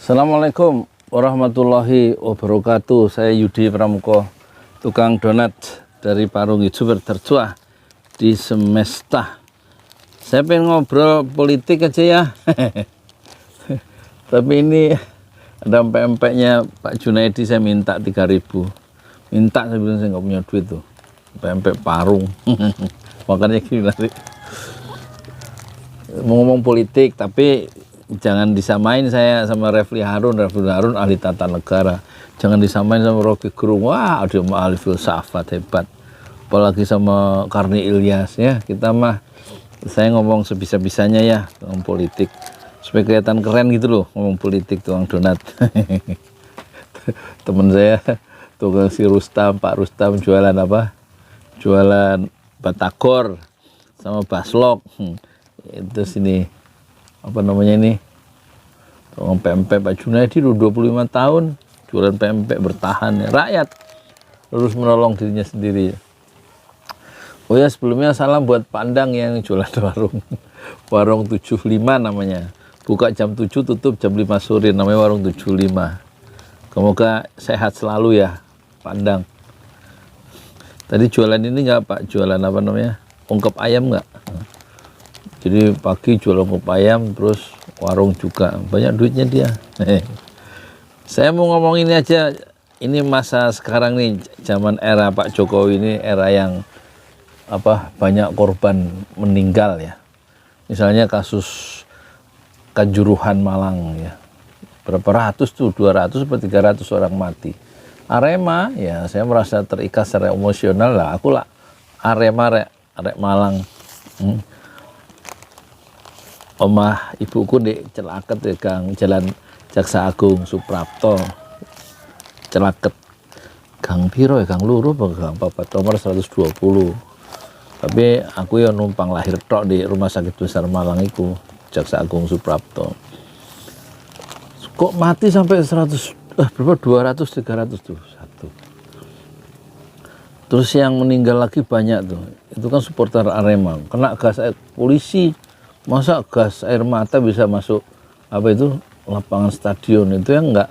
Assalamualaikum warahmatullahi wabarakatuh. Saya Yudi Pramuko, tukang donat dari Parung Youtuber tertua di Semesta. Saya pengen ngobrol politik aja ya. Tapi ini ada empek-empeknya Pak Junaidi, saya minta 3.000. Minta, saya bilang saya nggak punya duit tuh. Empek Parung. Makanya gini nanti. Mau ngomong politik, tapi jangan disamain saya sama Refli Harun. Refli Harun ahli tata negara. Jangan disamain sama Rocky Gerung. Wah, dia ahli filsafat hebat. Apalagi sama Karni Ilyas ya. Kita mah, saya ngomong sebisa-bisanya ya, ngomong politik. Supaya kelihatan keren gitu loh, ngomong politik tukang donat. Temen saya, tukang si Rustam, Pak Rustam jualan apa? Jualan batagor sama baslok. Itu sini apa namanya ini, tukang pempek Pak Junaidi 25 tahun jualan pempek bertahan ya. Rakyat terus menolong dirinya sendiri. Oh ya, sebelumnya salam buat Pandang yang jualan warung 75 namanya, buka jam 7 tutup jam 5 sore, namanya warung 75. Semoga sehat selalu ya Pandang. Tadi jualan ini enggak Pak, jualan apa namanya, ungkep ayam enggak? Jadi pagi jual ungkep ayam, terus warung juga, banyak duitnya dia. Saya mau ngomong ini aja, ini masa sekarang nih, zaman era Pak Jokowi ini era yang apa, banyak korban meninggal ya. Misalnya kasus Kanjuruhan Malang ya, berapa ratus tuh, 200 atau 300 orang mati. Arema ya, saya merasa terikat secara emosional lah, aku lah Arema rek Malang. Omah ibuku di Celaket ya Gang, Jalan Jaksa Agung Suprapto, Celaket Gang Piro ya, Gang Luru apa Gang Papat, nomor 120. Tapi aku ya numpang lahir tok di Rumah Sakit Besar Malang itu, Jaksa Agung Suprapto. Kok mati sampai 100, berapa, 200 300 tuh satu. Terus yang meninggal lagi banyak tuh, itu kan supporter Arema, kena gas air polisi. Masa gas air mata bisa masuk apa itu lapangan stadion, itu yang nggak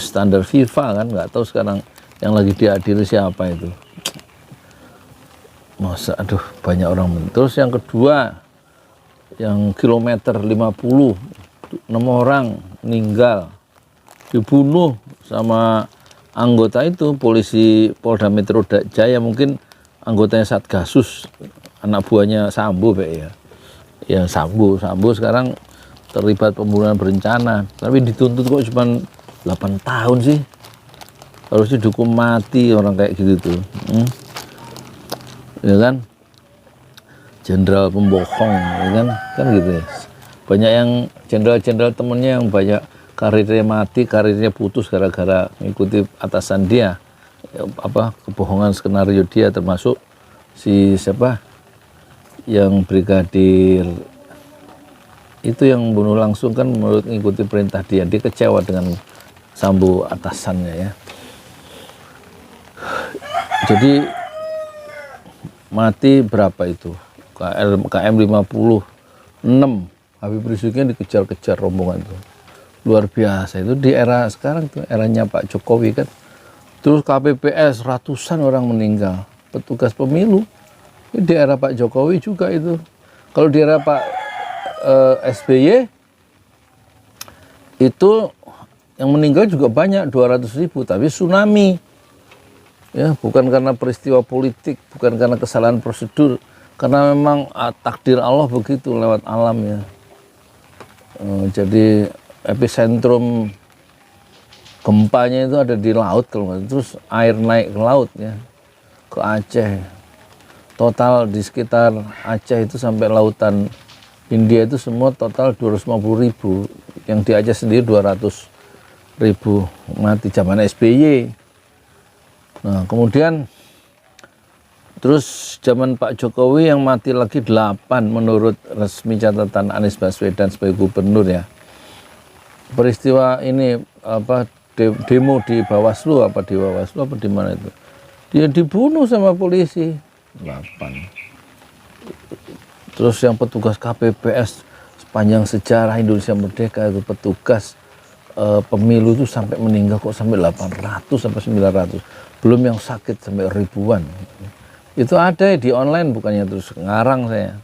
standar FIFA kan, nggak tahu sekarang yang lagi diadili siapa itu. Masa aduh banyak orang. Terus yang kedua, yang kilometer 50, 6 orang meninggal dibunuh sama anggota itu, polisi Polda Metro Jaya, mungkin anggotanya Satgasus, anak buahnya Sambo ya. Ya Sambo sekarang terlibat pembunuhan berencana, tapi dituntut kok cuma 8 tahun sih. Harusnya dihukum mati orang kayak gitu tuh. Ya kan, jenderal pembohong ya kan gitu ya. Banyak yang jenderal temennya yang banyak karirnya mati, karirnya putus gara-gara mengikuti atasan dia ya, apa kebohongan skenario dia, termasuk si siapa yang brigadir itu yang bunuh langsung kan menurut mengikuti perintah dia kecewa dengan Sambo atasannya ya. Jadi mati berapa itu, KM 56, Habib Riziknya dikejar-kejar rombongan itu, luar biasa. Itu di era sekarang tuh, eranya Pak Jokowi kan. Terus KPPS ratusan orang meninggal, petugas pemilu di era Pak Jokowi juga itu. Kalau di era Pak SBY itu yang meninggal juga banyak, 200.000, tapi tsunami ya, bukan karena peristiwa politik, bukan karena kesalahan prosedur, karena memang takdir Allah begitu lewat alam ya. Jadi epicentrum gempanya itu ada di laut kalau nggak, terus air naik ke laut ya, ke Aceh. Total di sekitar Aceh itu sampai lautan India itu semua total 250.000. Yang di Aceh sendiri 200.000 mati zaman SBY. Nah kemudian terus zaman Pak Jokowi yang mati lagi 8 menurut resmi catatan Anies Baswedan sebagai gubernur ya. Peristiwa ini apa, demo di Bawaslu apa di mana itu, dia dibunuh sama polisi 8. Terus yang petugas KPPS sepanjang sejarah Indonesia Merdeka itu petugas pemilu itu sampai meninggal kok sampai 800 sampai 900, belum yang sakit sampai ribuan. Itu ada di online, bukannya terus ngarang saya.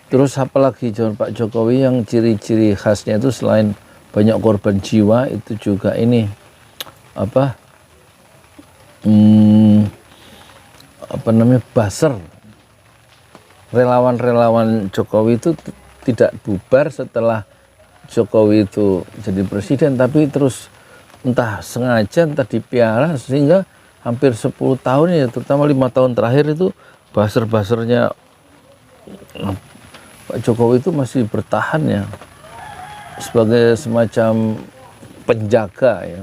Terus apalagi zaman Pak Jokowi yang ciri-ciri khasnya itu selain banyak korban jiwa, itu juga ini apa namanya, buzzer. Relawan-relawan Jokowi itu tidak bubar setelah Jokowi itu jadi presiden, tapi terus entah sengaja entah dipiara sehingga hampir 10 tahun ya, terutama 5 tahun terakhir itu buzzer-buzzernya Pak Jokowi itu masih bertahan ya, sebagai semacam penjaga ya,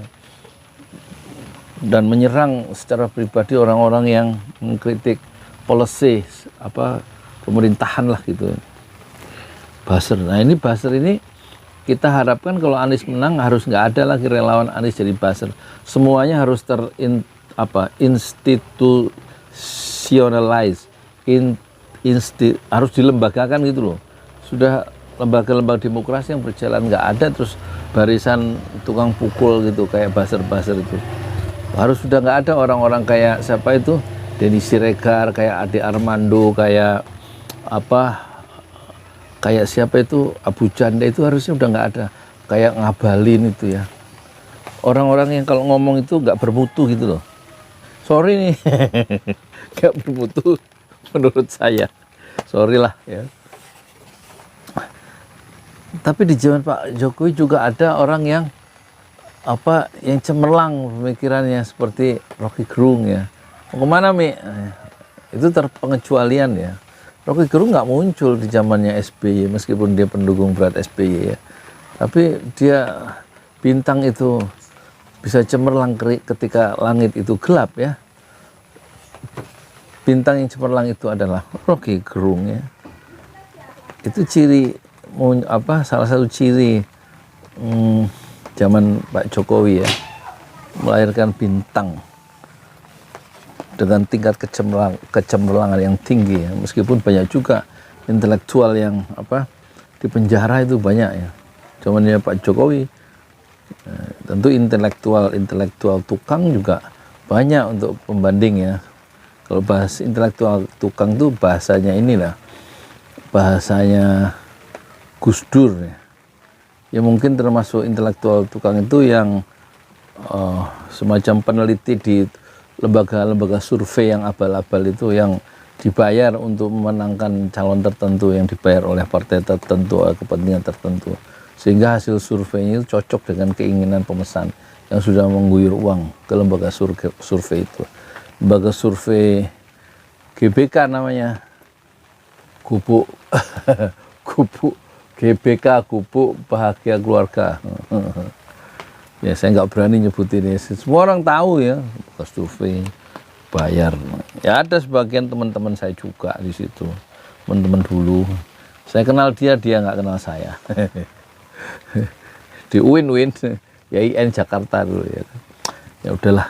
dan menyerang secara pribadi orang-orang yang mengkritik policy pemerintahan lah gitu. Buzzer. Nah ini buzzer ini kita harapkan kalau Anies menang harus nggak ada lagi relawan Anies jadi buzzer. Semuanya harus institutionalize, harus dilembagakan gitu loh. Sudah lembaga-lembaga demokrasi yang berjalan nggak ada, terus barisan tukang pukul gitu kayak buzzer-buzzer itu. Harus sudah nggak ada orang-orang kayak siapa itu, Denny Siregar, kayak Ade Armando, kayak siapa itu Abu Janda, itu harusnya udah nggak ada. Kayak Ngabalin itu ya, orang-orang yang kalau ngomong itu nggak bermutu gitu loh. Sorry nih, nggak bermutu menurut saya. Sorry lah ya. Tapi di zaman Pak Jokowi juga ada orang yang yang cemerlang pemikirannya seperti Rocky Gerung ya. Mau kemana Mi? Itu terpengecualian ya. Rocky Gerung nggak muncul di zamannya SBY meskipun dia pendukung berat SBY ya. Tapi dia bintang itu bisa cemerlang ketika langit itu gelap ya. Bintang yang cemerlang itu adalah Rocky Gerung ya. Itu salah satu ciri zaman Pak Jokowi ya, melahirkan bintang dengan tingkat kecemerlangan yang tinggi ya. Meskipun banyak juga intelektual yang di penjara itu banyak ya. Zamannya Pak Jokowi tentu intelektual tukang juga banyak untuk pembanding ya. Kalau bahas intelektual tukang tuh bahasanya inilah, bahasanya Gus Dur ya. Ya mungkin termasuk intelektual tukang itu yang semacam peneliti di lembaga-lembaga survei yang abal-abal itu, yang dibayar untuk memenangkan calon tertentu, yang dibayar oleh partai tertentu, kepentingan tertentu, sehingga hasil surveinya itu cocok dengan keinginan pemesan yang sudah mengguyur uang ke lembaga survei itu. Lembaga survei GBK namanya, Gubuk GBK, Gubuk Bahagia Keluarga. Ya saya nggak berani nyebutin ini. Semua orang tahu ya, bekas survei bayar. Ya ada sebagian teman-teman saya juga di situ, teman-teman dulu. Saya kenal dia nggak kenal saya. Di UIN, ya IN Jakarta dulu ya. Ya udahlah.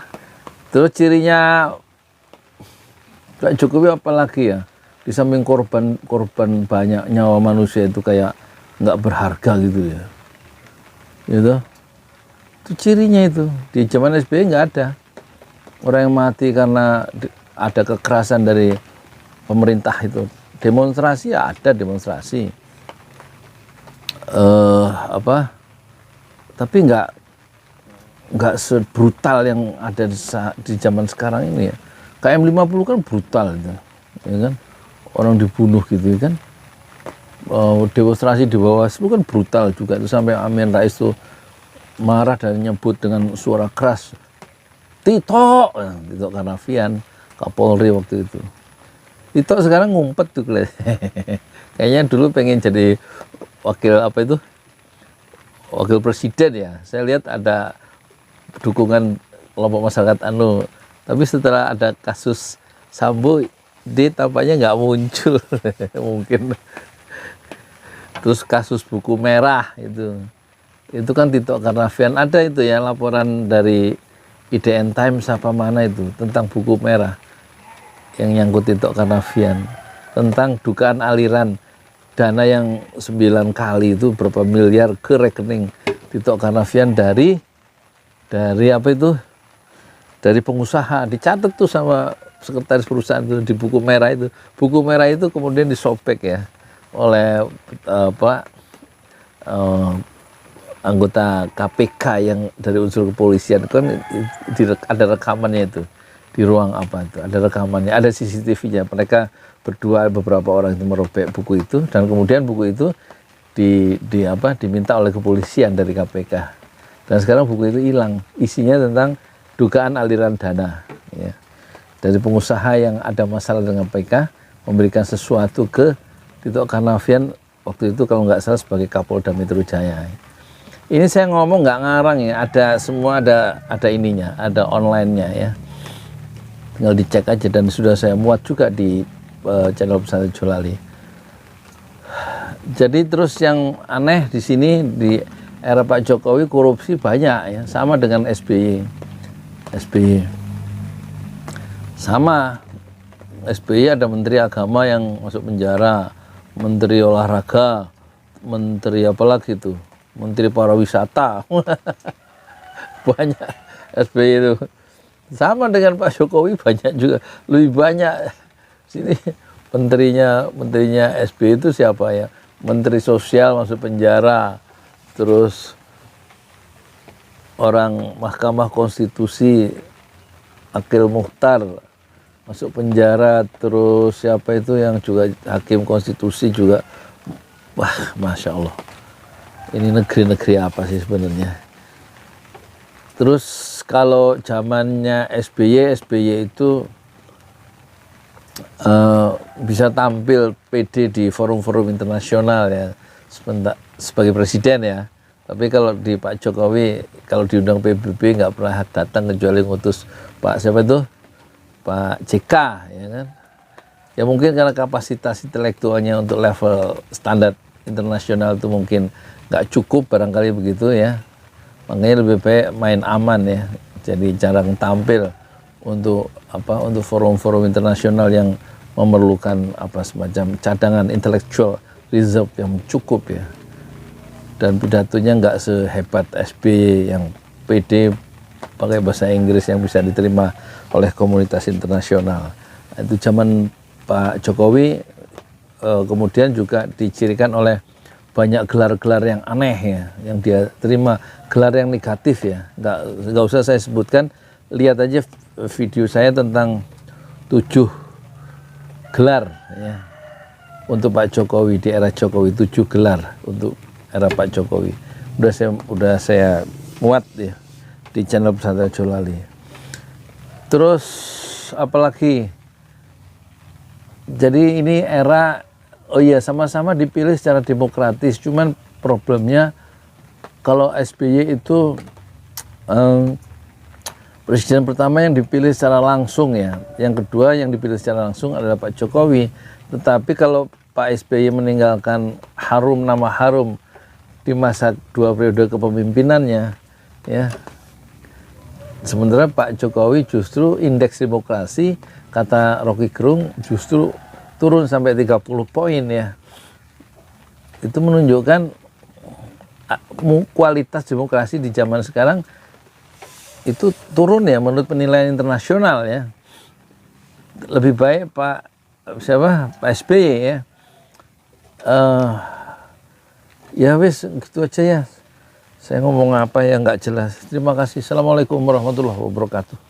Terus cirinya Pak Jokowi apalagi ya? Di samping korban banyak nyawa manusia itu kayak nggak berharga gitu ya. Gitu. Itu cirinya itu. Di zaman SBY nggak ada orang yang mati karena ada kekerasan dari pemerintah itu. Demonstrasi ya ada demonstrasi. Tapi nggak sebrutal yang ada di zaman sekarang ini ya. KM50 kan brutal gitu, ya kan? Orang dibunuh gitu kan. Demonstrasi di Bawaslu kan brutal juga itu, sampai Amin Rais tuh marah dan nyebut dengan suara keras Tito Karnavian, Kapolri waktu itu. Tito sekarang ngumpet tuh kayaknya dulu pengen jadi wakil presiden ya. Saya lihat ada dukungan kelompok masyarakat tapi setelah ada kasus Sambo dia tampaknya nggak muncul. Mungkin. Terus kasus buku merah itu kan Tito Karnavian, ada itu ya laporan dari IDN Times apa mana itu tentang buku merah yang nyangkut Tito Karnavian, tentang dugaan aliran dana yang 9 kali itu berapa miliar ke rekening Tito Karnavian dari apa itu, dari pengusaha, dicatat tuh sama sekretaris perusahaan itu di buku merah itu. Buku merah itu kemudian disobek ya oleh anggota KPK yang dari unsur kepolisian, kan ada rekamannya itu di ruang apa itu, ada rekamannya, ada CCTV-nya. Mereka berdua, beberapa orang itu merobek buku itu, dan kemudian buku itu diminta oleh kepolisian dari KPK, dan sekarang buku itu hilang. Isinya tentang dugaan aliran dana ya, dari pengusaha yang ada masalah dengan KPK memberikan sesuatu ke Tito Karnavian waktu itu, kalau nggak salah sebagai Kapolda Metro Jaya. Ini saya ngomong nggak ngarang ya, ada semua, ada ininya, ada online-nya ya. Tinggal dicek aja, dan sudah saya muat juga di channel Pesantren Jolali. Jadi terus yang aneh di sini, di era Pak Jokowi korupsi banyak ya, sama dengan SBY. Sama, SBY ada menteri agama yang masuk penjara, menteri olahraga, menteri apa lagi itu, menteri pariwisata. Banyak SBY itu. Sama dengan Pak Jokowi banyak juga, lebih banyak. Sini menterinya SBY itu siapa ya? Menteri sosial masuk penjara, terus orang Mahkamah Konstitusi Akil Mukhtar masuk penjara, terus siapa itu yang juga hakim konstitusi juga. Wah, Masya Allah, ini negeri-negeri apa sih sebenarnya. Terus kalau zamannya SBY itu bisa tampil PD di forum-forum internasional ya, sebagai presiden ya. Tapi kalau di Pak Jokowi, kalau diundang PBB nggak pernah datang, kecuali ngutus Pak siapa itu, Pak JK ya kan. Ya mungkin karena kapasitas intelektualnya untuk level standar internasional itu mungkin nggak cukup, barangkali begitu ya. Makanya lebih baik main aman ya. Jadi jarang tampil untuk forum-forum internasional yang memerlukan semacam cadangan intellectual reserve yang cukup ya. Dan pidatonya nggak sehebat SBY yang PD pakai bahasa Inggris yang bisa diterima oleh komunitas internasional. Itu zaman Pak Jokowi kemudian juga dicirikan oleh banyak gelar-gelar yang aneh ya, yang dia terima, gelar yang negatif ya. Nggak usah saya sebutkan, lihat aja video saya tentang 7 gelar ya untuk Pak Jokowi di era Jokowi, 7 gelar untuk era Pak Jokowi. Udah saya muat ya di channel Pesantren Jolali. Terus apalagi? Jadi ini era, oh iya, sama-sama dipilih secara demokratis, cuman problemnya kalau SBY itu presiden pertama yang dipilih secara langsung ya, yang kedua yang dipilih secara langsung adalah Pak Jokowi. Tetapi kalau Pak SBY meninggalkan nama harum di masa 2 periode kepemimpinannya ya, sementara Pak Jokowi justru indeks demokrasi, kata Rocky Gerung, justru turun sampai 30 poin ya. Itu menunjukkan kualitas demokrasi di zaman sekarang itu turun ya menurut penilaian internasional ya. Lebih baik Pak SBY ya. Ya wis gitu aja ya. Saya ngomong apa yang nggak jelas. Terima kasih. Assalamualaikum warahmatullahi wabarakatuh.